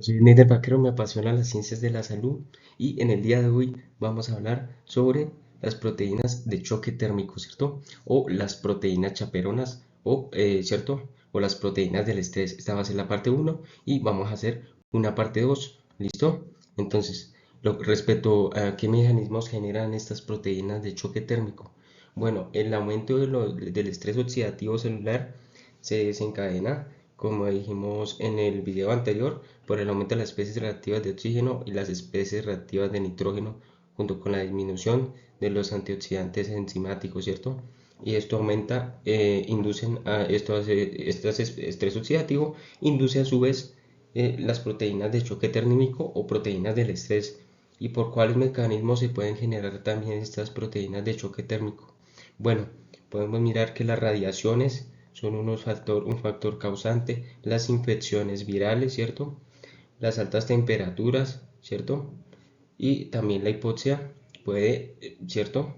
Soy Neider Vaquero, me apasiona las ciencias de la salud y en el día de hoy vamos a hablar sobre las proteínas de choque térmico, ¿cierto? O las proteínas chaperonas, ¿cierto? O las proteínas del estrés. Esta va a ser la parte uno y vamos a hacer una parte 2, ¿listo? Entonces, respecto a qué mecanismos generan estas proteínas de choque térmico. Bueno, el aumento del estrés oxidativo celular se desencadena, como dijimos en el video anterior, por el aumento de las especies reactivas de oxígeno y las especies reactivas de nitrógeno, junto con la disminución de los antioxidantes enzimáticos, ¿cierto? Y esto aumenta, estrés oxidativo, induce a su vez las proteínas de choque térmico o proteínas del estrés. ¿Y por cuáles mecanismos se pueden generar también estas proteínas de choque térmico? Bueno, podemos mirar que las radiaciones son un factor causante, las infecciones virales, ¿cierto? Las altas temperaturas, ¿cierto? Y también la hipoxia puede, ¿cierto?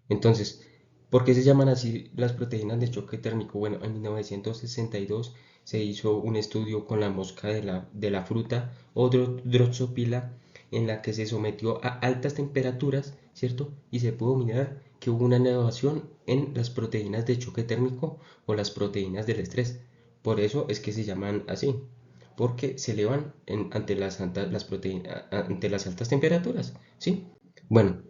Entonces, ¿por qué se llaman así las proteínas de choque térmico? Bueno, en 1962 se hizo un estudio con la mosca de la fruta o Drosophila en la que se sometió a altas temperaturas, ¿cierto? Y se pudo mirar que hubo una elevación en las proteínas de choque térmico o las proteínas del estrés. Por eso es que se llaman así, porque se elevan ante las altas temperaturas, ¿sí? Bueno,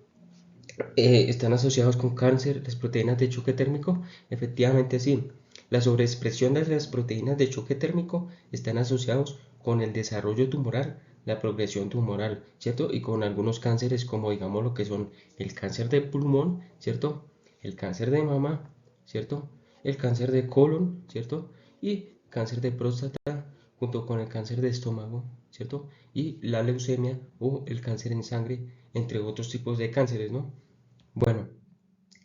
¿están asociados con cáncer las proteínas de choque térmico? Efectivamente sí. La sobreexpresión de las proteínas de choque térmico están asociados con el desarrollo tumoral, la progresión tumoral, ¿cierto? Y con algunos cánceres como digamos lo que son el cáncer de pulmón, ¿cierto? El cáncer de mama, ¿cierto? El cáncer de colon, ¿cierto? Y cáncer de próstata junto con el cáncer de estómago, ¿cierto? Y la leucemia o el cáncer en sangre, entre otros tipos de cánceres, ¿no? Bueno,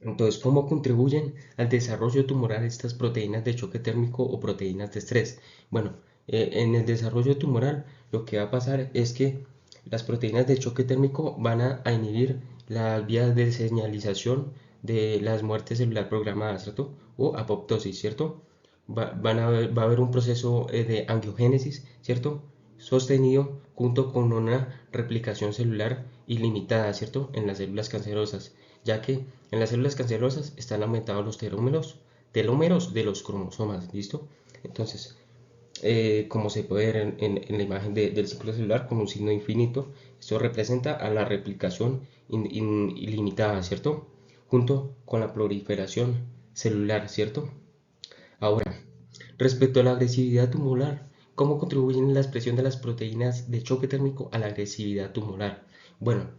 entonces, ¿cómo contribuyen al desarrollo tumoral estas proteínas de choque térmico o proteínas de estrés? Bueno, en el desarrollo tumoral lo que va a pasar es que las proteínas de choque térmico van a inhibir las vías de señalización de las muertes celular programadas, ¿cierto? O apoptosis, ¿cierto? Va a haber un proceso de angiogénesis, ¿cierto? Sostenido junto con una replicación celular ilimitada, ¿cierto? En las células cancerosas, ya que en las células cancerosas están aumentados los telómeros de los cromosomas, ¿listo? Entonces, como se puede ver en la imagen del ciclo celular con un signo infinito, esto representa a la replicación ilimitada, ¿cierto? Junto con la proliferación celular, ¿cierto? Ahora, respecto a la agresividad tumoral, ¿cómo contribuyen la expresión de las proteínas de choque térmico a la agresividad tumoral? Bueno,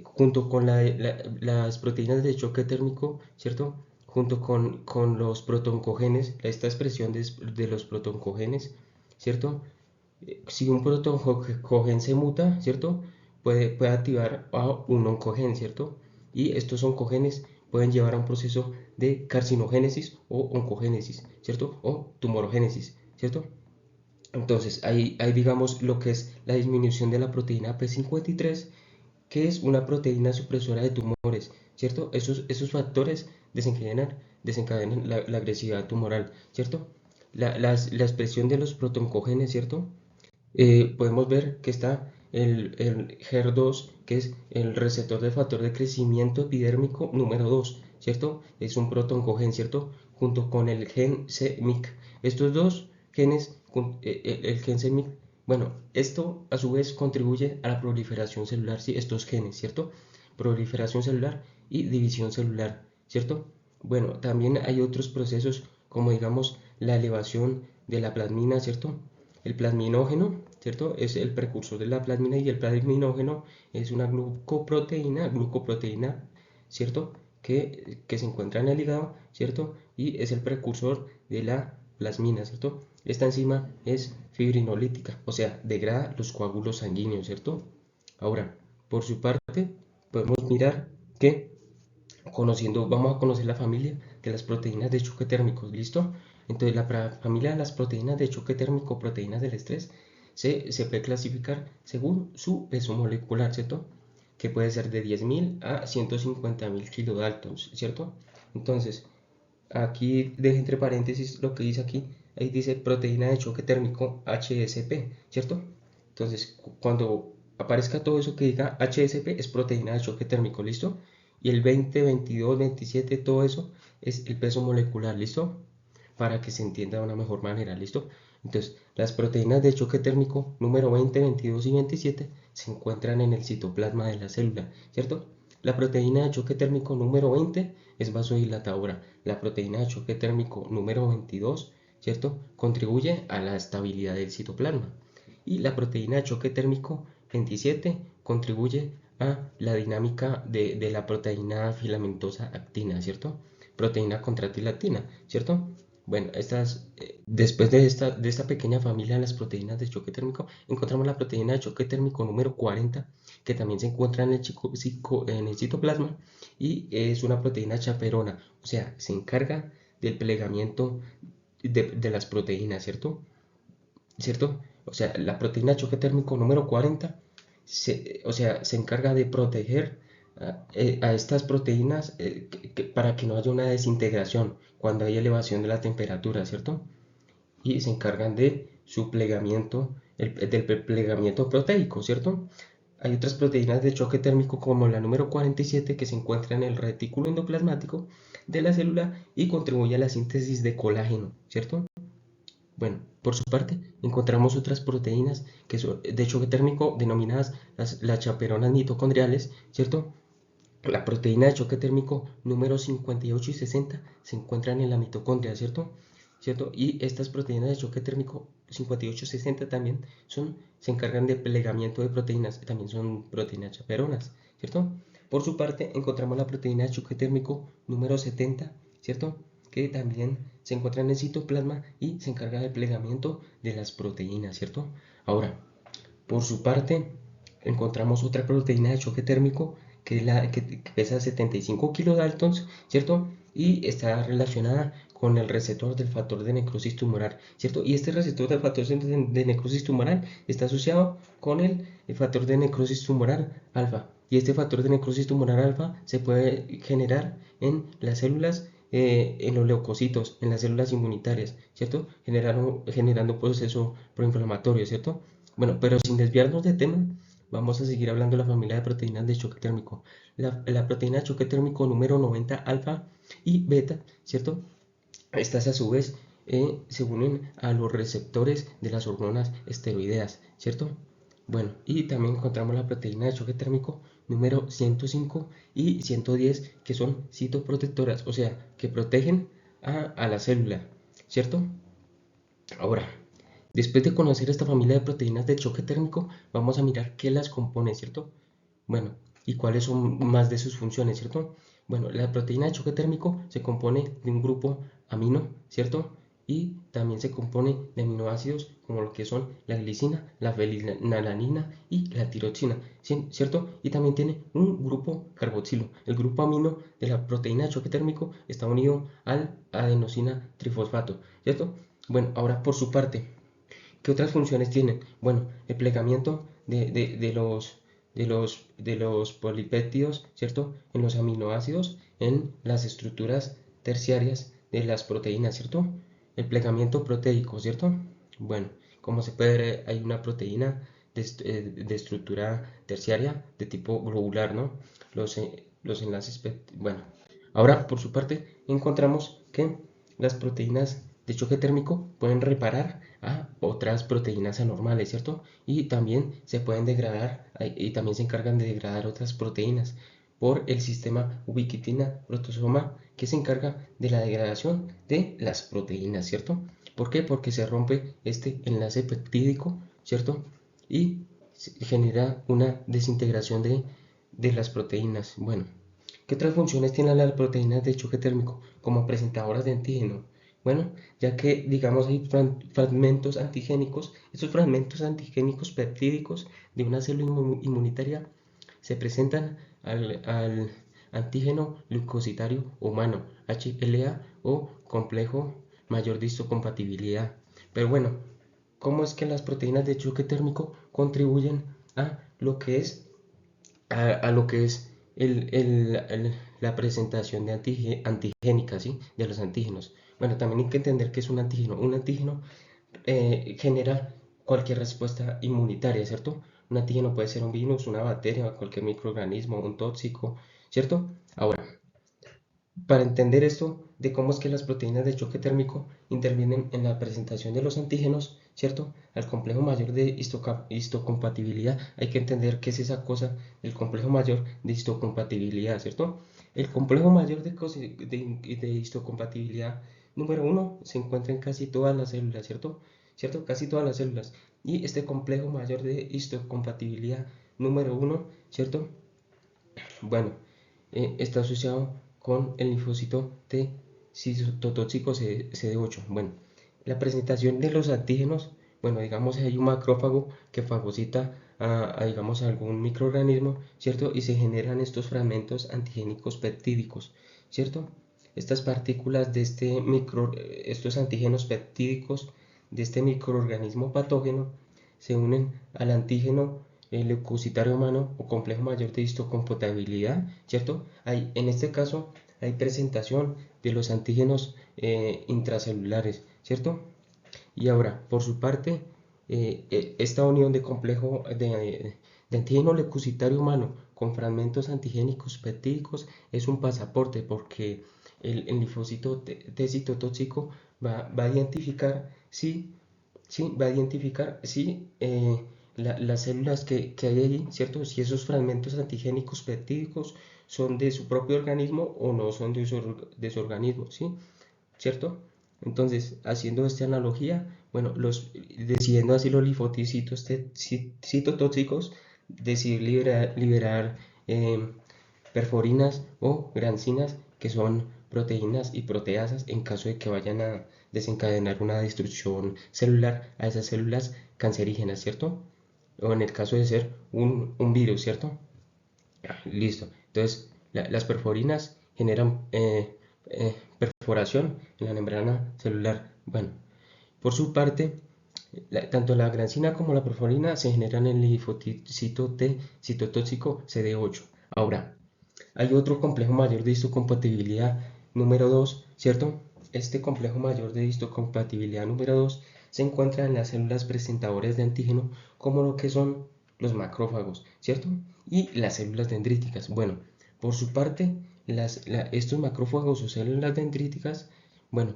junto con las proteínas de choque térmico, ¿cierto? Junto con los protoncogenes, esta expresión de los protoncogenes, ¿cierto? Si un protoncogen se muta, ¿cierto? Puede activar a un oncogen, ¿cierto? Y estos oncogenes pueden llevar a un proceso de carcinogénesis o oncogénesis, ¿cierto? O tumorogénesis, ¿cierto? Entonces, ahí digamos lo que es la disminución de la proteína P53, que es una proteína supresora de tumores, ¿cierto? Esos factores desencadenan la agresividad tumoral, ¿cierto? La expresión de los protoncogenes, ¿cierto? Podemos ver que está el HER2, que es el receptor del factor de crecimiento epidérmico número 2, ¿cierto? Es un protoncogen, ¿cierto? Junto con el gen CMYC. Estos dos genes, el gen CMYC, bueno, esto a su vez contribuye a la proliferación celular, ¿sí? Estos genes, ¿cierto? Proliferación celular y división celular, ¿cierto? Bueno, también hay otros procesos como digamos la elevación de la plasmina, ¿cierto? El plasminógeno, ¿cierto? Es el precursor de la plasmina y el plasminógeno es una glucoproteína, ¿cierto? Que se encuentra en el hígado, ¿cierto? Y es el precursor de la plasmina, ¿cierto? Esta enzima es fibrinolítica, o sea, degrada los coágulos sanguíneos, ¿cierto? Ahora, por su parte, podemos mirar que vamos a conocer la familia de las proteínas de choque térmicos, ¿listo? Entonces, la familia de las proteínas de choque térmico, proteínas del estrés, se puede clasificar según su peso molecular, ¿cierto? Que puede ser de 10.000 a 150.000 kilodaltons, ¿cierto? Entonces, aquí deje entre paréntesis lo que dice aquí, ahí dice proteína de choque térmico HSP, ¿cierto? Entonces, cuando aparezca todo eso que diga HSP, es proteína de choque térmico, ¿listo? Y el 20, 22, 27, todo eso es el peso molecular, ¿listo? Para que se entienda de una mejor manera, ¿listo? Entonces, las proteínas de choque térmico número 20, 22 y 27 se encuentran en el citoplasma de la célula, ¿cierto? La proteína de choque térmico número 20 es vasodilatadora. La proteína de choque térmico número 22, ¿cierto? Contribuye a la estabilidad del citoplasma. Y la proteína de choque térmico 27 contribuye a la dinámica de la proteína filamentosa actina, ¿cierto? Proteína contráctil actina, ¿cierto? Bueno, después de esta pequeña familia de las proteínas de choque térmico, encontramos la proteína de choque térmico número 40, que también se encuentra en el citoplasma y es una proteína chaperona, o sea, se encarga del plegamiento de las proteínas, ¿cierto? ¿Cierto? O sea, la proteína de choque térmico número 40 se encarga de proteger a estas proteínas para que no haya una desintegración cuando hay elevación de la temperatura, ¿cierto? Y se encargan de su plegamiento, del plegamiento proteico, ¿cierto? Hay otras proteínas de choque térmico como la número 47 que se encuentra en el retículo endoplasmático de la célula y contribuye a la síntesis de colágeno, ¿cierto? Bueno, por su parte, encontramos otras proteínas que son de choque térmico denominadas las chaperonas mitocondriales, ¿cierto? La proteína de choque térmico número 58 y 60 se encuentran en la mitocondria, ¿cierto? ¿Cierto? Y estas proteínas de choque térmico 58 y 60 también se encargan de plegamiento de proteínas, también son proteínas chaperonas, ¿cierto? Por su parte, encontramos la proteína de choque térmico número 70, ¿cierto? Que también se encuentra en el citoplasma y se encarga del plegamiento de las proteínas, ¿cierto? Ahora, por su parte, encontramos otra proteína de choque térmico que, es la, que pesa 75 kilodaltons, ¿cierto? Y está relacionada con el receptor del factor de necrosis tumoral, ¿cierto? Y este receptor del factor de necrosis tumoral está asociado con el factor de necrosis tumoral alfa. Y este factor de necrosis tumoral alfa se puede generar en las células, en los leucocitos, en las células inmunitarias, ¿cierto? Generando un proceso proinflamatorio, ¿cierto? Bueno, pero sin desviarnos de tema, vamos a seguir hablando de la familia de proteínas de choque térmico. La proteína de choque térmico número 90 alfa y beta, ¿cierto? Estas a su vez se unen a los receptores de las hormonas esteroideas, ¿cierto? Bueno, y también encontramos la proteína de choque térmico número 105 y 110 que son citoprotectoras, o sea, que protegen a la célula, ¿cierto? Ahora, después de conocer esta familia de proteínas de choque térmico, vamos a mirar qué las compone, ¿cierto? Bueno, y cuáles son más de sus funciones, ¿cierto? Bueno, la proteína de choque térmico se compone de un grupo amino, ¿cierto? Y también se compone de aminoácidos como lo que son la glicina, la fenilalanina y la tiroxina, ¿cierto? Y también tiene un grupo carboxilo. El grupo amino de la proteína de choque térmico está unido al adenosina trifosfato, ¿cierto? Bueno, ahora por su parte, ¿qué otras funciones tienen? Bueno, el plegamiento de los polipéptidos, ¿cierto? En los aminoácidos, en las estructuras terciarias de las proteínas, ¿cierto? El plegamiento proteico, ¿cierto? Bueno, como se puede ver, hay una proteína de estructura terciaria de tipo globular, ¿no? Los enlaces, bueno. Ahora, por su parte, encontramos que las proteínas de choque térmico pueden reparar a otras proteínas anormales, ¿cierto? Y también se pueden degradar y también se encargan de degradar otras proteínas por el sistema ubiquitina-protosoma que se encarga de la degradación de las proteínas, ¿cierto? ¿Por qué? Porque se rompe este enlace peptídico, ¿cierto? Y genera una desintegración de las proteínas. Bueno, ¿qué otras funciones tienen las proteínas de choque térmico? Como presentadoras de antígeno. Bueno, ya que digamos hay fragmentos antigénicos, esos fragmentos antigénicos peptídicos de una célula inmunitaria se presentan al antígeno leucocitario humano, HLA o complejo mayor de histocompatibilidad. Pero bueno, ¿cómo es que las proteínas de choque térmico contribuyen a lo que es la presentación de antigénica, ¿sí? De los antígenos. Bueno, también hay que entender que es un antígeno. Un antígeno genera cualquier respuesta inmunitaria, ¿cierto? Un antígeno puede ser un virus, una bacteria, cualquier microorganismo, un tóxico, ¿cierto? Ahora, para entender esto de cómo es que las proteínas de choque térmico intervienen en la presentación de los antígenos, ¿cierto? Al complejo mayor de histocompatibilidad hay que entender qué es esa cosa del complejo mayor de histocompatibilidad, ¿cierto? El complejo mayor de histocompatibilidad número uno se encuentra en casi todas las células, ¿cierto? ¿Cierto? Casi todas las células. Y este complejo mayor de histocompatibilidad número uno, ¿cierto? Bueno, está asociado con el linfocito T citotóxico CD8. Bueno, la presentación de los antígenos, bueno, digamos hay un macrófago que fagocita digamos, algún microorganismo, ¿cierto? Y se generan estos fragmentos antigénicos peptídicos, ¿cierto? Estas partículas de estos antígenos peptídicos de este microorganismo patógeno se unen al antígeno leucocitario humano o complejo mayor de histocompatibilidad, ¿cierto? En este caso hay presentación de los antígenos intracelulares, ¿cierto? Y ahora, por su parte, esta unión de complejo de antígeno leucocitario humano con fragmentos antigénicos peptídicos es un pasaporte porque el linfocito T citotóxico va a identificar si las células que hay allí, ¿cierto? Si esos fragmentos antigénicos peptídicos son de su propio organismo o no son de su organismo, ¿sí? ¿Cierto? Entonces, haciendo esta analogía, bueno, decidiendo así los linfocitos citotóxicos, decidir liberar perforinas o grancinas, que son proteínas y proteasas en caso de que vayan a desencadenar una destrucción celular a esas células cancerígenas, ¿cierto? O en el caso de ser un virus, ¿cierto? Listo. Entonces, las perforinas generan perforación en la membrana celular. Bueno, por su parte, tanto la grancina como la perforina se generan en el linfocito T citotóxico CD8. Ahora, hay otro complejo mayor de histocompatibilidad número 2, ¿cierto? Este complejo mayor de histocompatibilidad número 2 se encuentra en las células presentadoras de antígeno, como lo que son los macrófagos, ¿cierto? Y las células dendríticas. Bueno, por su parte, estos macrófagos o células dendríticas, bueno,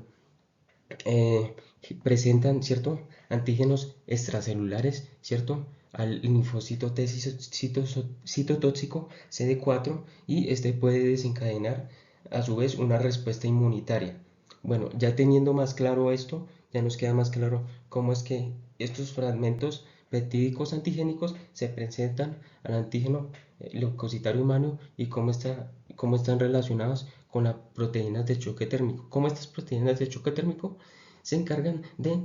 eh, presentan, ¿cierto? Antígenos extracelulares, ¿cierto? Al linfocito T citotóxico CD4 y este puede desencadenar a su vez una respuesta inmunitaria. Bueno, ya teniendo más claro esto, ya nos queda más claro cómo es que estos fragmentos peptídicos antigénicos se presentan al antígeno leucocitario humano y cómo están relacionados con las proteínas de choque térmico. Cómo estas proteínas de choque térmico se encargan de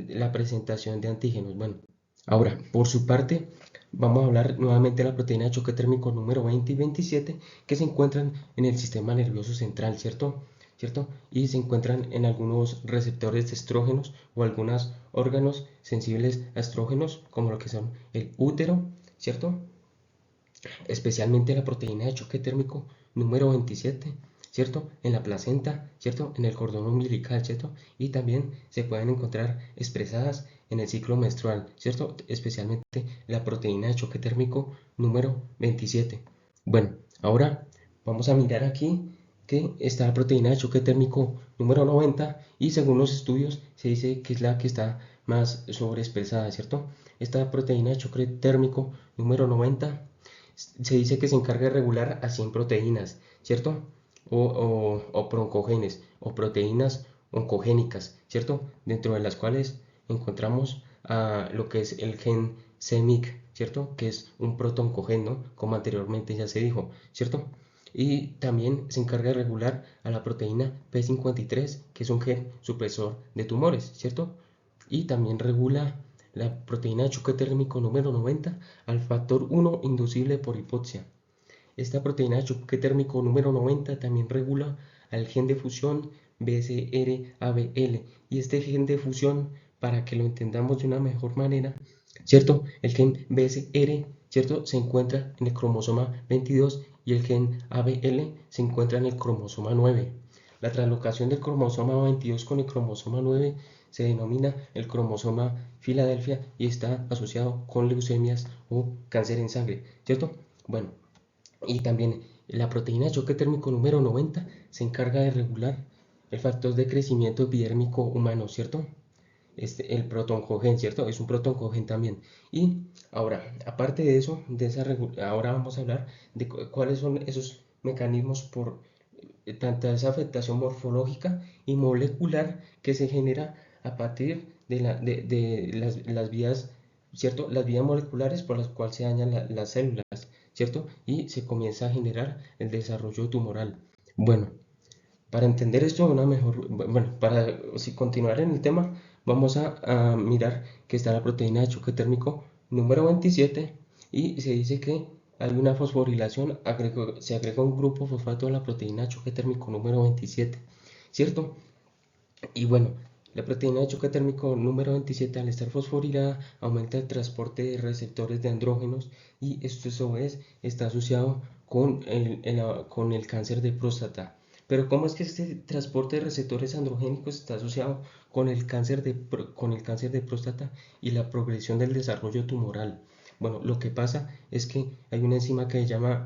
la presentación de antígenos. Bueno, ahora, por su parte, vamos a hablar nuevamente de la proteína de choque térmico número 20 y 27 que se encuentran en el sistema nervioso central, ¿cierto? ¿Cierto? Y se encuentran en algunos receptores de estrógenos o algunos órganos sensibles a estrógenos, como lo que son el útero, ¿cierto? Especialmente la proteína de choque térmico número 27, ¿cierto? En la placenta, ¿cierto? En el cordón umbilical, ¿cierto? Y también se pueden encontrar expresadas en el ciclo menstrual, ¿cierto? Especialmente la proteína de choque térmico número 27. Bueno, ahora vamos a mirar aquí que está la proteína de choque térmico número 90 y según los estudios se dice que es la que está más sobreexpresada, ¿cierto? Esta proteína de choque térmico número 90 se dice que se encarga de regular a 100 proteínas, ¿cierto? O broncogenes o proteínas oncogénicas, ¿cierto? Dentro de las cuales encontramos lo que es el gen CMYC, ¿cierto? Que es un protooncogen, ¿no? Como anteriormente ya se dijo, ¿cierto? Y también se encarga de regular a la proteína P53, que es un gen supresor de tumores, ¿cierto? Y también regula la proteína de choque térmico número 90 al factor 1 inducible por hipoxia. Esta proteína de choque térmico número 90 también regula al gen de fusión BCR-ABL. Y este gen de fusión, para que lo entendamos de una mejor manera, ¿cierto? El gen BCR, ¿cierto? Se encuentra en el cromosoma 22 y el gen ABL se encuentra en el cromosoma 9. La translocación del cromosoma 22 con el cromosoma 9 se denomina el cromosoma Filadelfia y está asociado con leucemias o cáncer en sangre, ¿cierto? Bueno, y también la proteína de choque térmico número 90 se encarga de regular el factor de crecimiento epidérmico humano, ¿cierto? El protoncogen, ¿cierto? Es un protoncogen también. Y ahora, aparte de eso, ahora vamos a hablar de cuáles son esos mecanismos por tanta esa afectación morfológica y molecular que se genera a partir de las vías, ¿cierto? Las vías moleculares por las cuales se dañan las células, ¿cierto? Y se comienza a generar el desarrollo tumoral. Bueno, para entender esto de una mejor, bueno, para si continuar en el tema, vamos a mirar que está la proteína de choque térmico número 27 y se dice que hay una fosforilación, se agrega un grupo fosfato a la proteína de choque térmico número 27, ¿cierto? Y bueno, la proteína de choque térmico número 27 al estar fosforilada aumenta el transporte de receptores de andrógenos y esto a su vez está asociado con el cáncer de próstata. Pero ¿cómo es que este transporte de receptores androgénicos está asociado con el cáncer de próstata y la progresión del desarrollo tumoral? Bueno, lo que pasa es que hay una enzima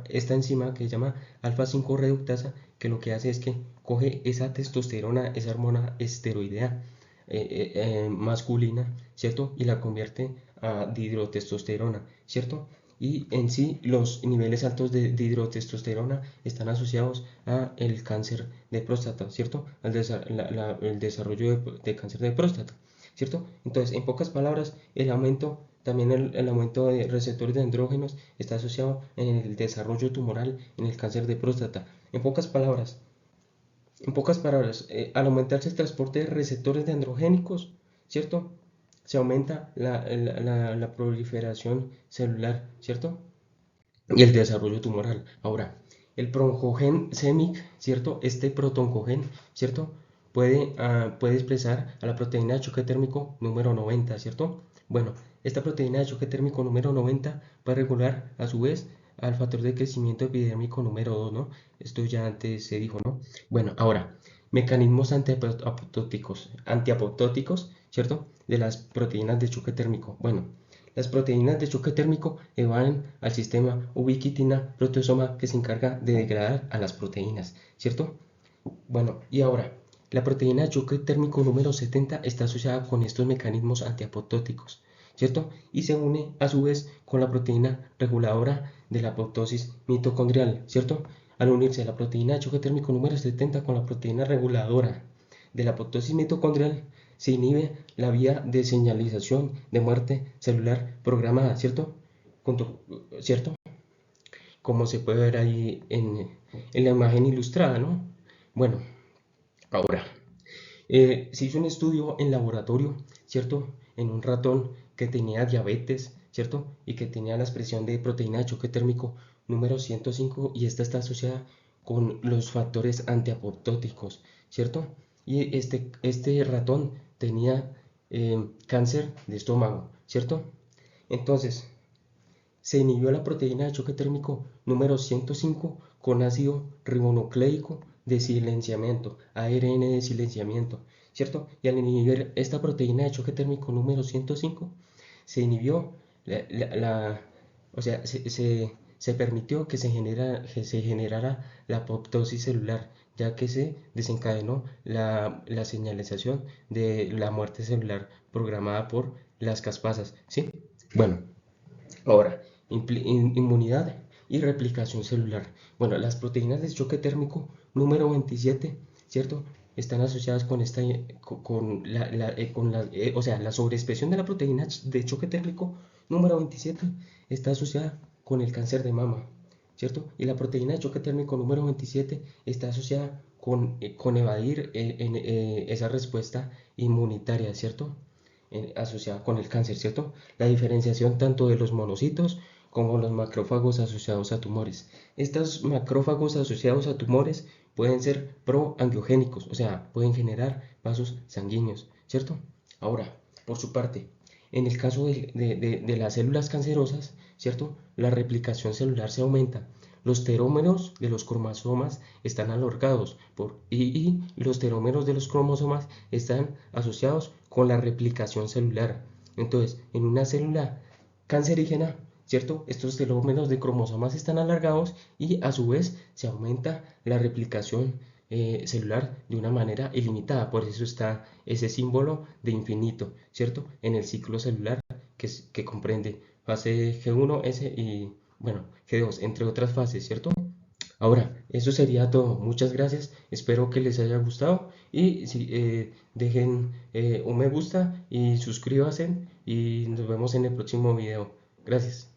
esta enzima que se llama alfa 5 reductasa, que lo que hace es que coge esa testosterona, esa hormona esteroidea masculina, ¿cierto? Y la convierte a dihidrotestosterona, ¿cierto? Y en sí los niveles altos de dihidrotestosterona están asociados a el cáncer de próstata, ¿cierto? El desarrollo de cáncer de próstata, ¿cierto? Entonces, en pocas palabras, también el aumento de receptores de andrógenos está asociado en el desarrollo tumoral en el cáncer de próstata. Al aumentarse el transporte de receptores de androgénicos, ¿cierto? Se aumenta la proliferación celular, ¿cierto? Y el desarrollo tumoral. Ahora, el broncogen CEMIC, ¿cierto? Este protoncogen, ¿cierto? Puede expresar a la proteína de choque térmico número 90, ¿cierto? Bueno, esta proteína de choque térmico número 90 va a regular a su vez al factor de crecimiento epidérmico número 2, ¿no? Esto ya antes se dijo, ¿no? Bueno, ahora, mecanismos antiapoptóticos, ¿cierto? De las proteínas de choque térmico. Bueno, las proteínas de choque térmico evaden al sistema ubiquitina proteasoma que se encarga de degradar a las proteínas, ¿cierto? Bueno, y ahora, la proteína de choque térmico número 70 está asociada con estos mecanismos antiapoptóticos, ¿cierto? Y se une a su vez con la proteína reguladora de la apoptosis mitocondrial, ¿cierto? Al unirse la proteína de choque térmico número 70 con la proteína reguladora de la apoptosis mitocondrial, se inhibe la vía de señalización de muerte celular programada, ¿cierto? ¿Cierto? Como se puede ver ahí en la imagen ilustrada, ¿no? Bueno, ahora, se hizo un estudio en laboratorio, ¿cierto? En un ratón que tenía diabetes, ¿cierto? Y que tenía la expresión de proteína de choque térmico número 105 y esta está asociada con los factores antiapoptóticos, ¿cierto? Y este ratón tenía cáncer de estómago, ¿cierto? Entonces, se inhibió la proteína de choque térmico número 105 con ácido ribonucleico de silenciamiento, ARN de silenciamiento, ¿cierto? Y al inhibir esta proteína de choque térmico número 105, se inhibió o sea, se permitió que se generara la apoptosis celular, ya que se desencadenó la señalización de la muerte celular programada por las caspasas, ¿sí? Bueno, ahora, inmunidad y replicación celular. Bueno, las proteínas de choque térmico número 27, ¿cierto? Están asociadas o sea, la sobreexpresión de la proteína de choque térmico número 27 está asociada con el cáncer de mama, ¿cierto? Y la proteína de choque térmico número 27 está asociada con evadir esa respuesta inmunitaria, ¿cierto? Asociada con el cáncer, ¿cierto? La diferenciación tanto de los monocitos como los macrófagos asociados a tumores. Estos macrófagos asociados a tumores pueden ser proangiogénicos, o sea, pueden generar vasos sanguíneos, ¿cierto? Ahora, por su parte, en el caso de las células cancerosas, ¿cierto? La replicación celular se aumenta, los telómeros de los cromosomas están alargados y los telómeros de los cromosomas están asociados con la replicación celular. Entonces, en una célula cancerígena, ¿cierto? Estos telómeros de cromosomas están alargados y a su vez se aumenta la replicación celular de una manera ilimitada. Por eso está ese símbolo de infinito, ¿cierto? En el ciclo celular que comprende fase G1, S y, bueno, G2, entre otras fases, ¿cierto? Ahora, eso sería todo. Muchas gracias. Espero que les haya gustado y si, dejen un me gusta y suscríbanse y nos vemos en el próximo video. Gracias.